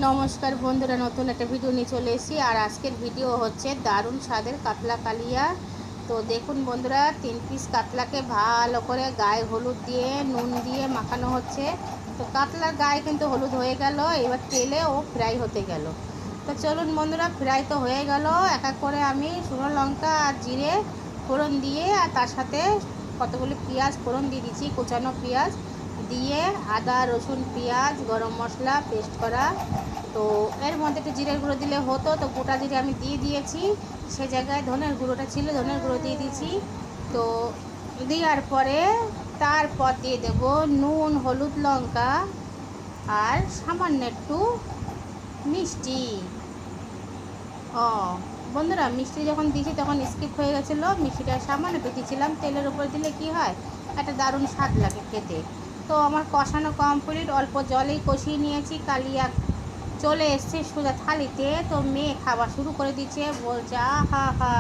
নমস্কার বন্ধুরা, নতুন একটা ভিডিও নিয়ে চলে এসেছি। আর আজকের ভিডিও হচ্ছে দারুণ স্বাদের কাতলা কালিয়া। তো দেখুন বন্ধুরা, 3 পিস কাতলাকে ভালো করে গায়ে হলুদ দিয়ে নুন দিয়ে মাখানো হচ্ছে। তো কাতলার গায়ে কিন্তু হলুদ হয়ে গেল, এবার তেলে ও ফ্রাই হতে গেল। তো চলুন বন্ধুরা, ফ্রাই তো হয়ে গেল। এক এক করে আমি শুকনো লঙ্কা আর জিরে ফোড়ন দিয়ে, আর তার সাথে কতগুলি পেঁয়াজ ফোড়ন দিয়ে দিচ্ছি, কুচানো পেঁয়াজ দিয়ে, আদা রসুন পেঁয়াজ গরম মশলা পেস্ট করা। তো এর মধ্যে একটু জিরের গুঁড়ো দিলে হতো, তো গোটা জিরে আমি দিয়ে দিয়েছি। সে জায়গায় ধনের গুঁড়োটা ছিল, ধনের গুঁড়ো দিয়ে দিয়েছি। তো দেওয়ার পরে তারপর দিয়ে দেব নুন, হলুদ, লঙ্কা আর সামান্য একটু মিষ্টি। ও বন্ধুরা, মিষ্টি যখন দিয়েছি তখন স্কিপ হয়ে গেছিলো, মিষ্টিটা সামান্য একটু দিয়েছিলাম। তেলের উপর দিলে কি হয়, একটা দারুণ স্বাদ লাগে খেতে। তো আমার কষানো কমপ্লিট, অল্প জলেই কষিয়ে নিয়েছি। কালিয়া চলে এসছে সোজা থালিতে। তো মেয়ে খাবার শুরু করে দিচ্ছে, বলছে আহা হা।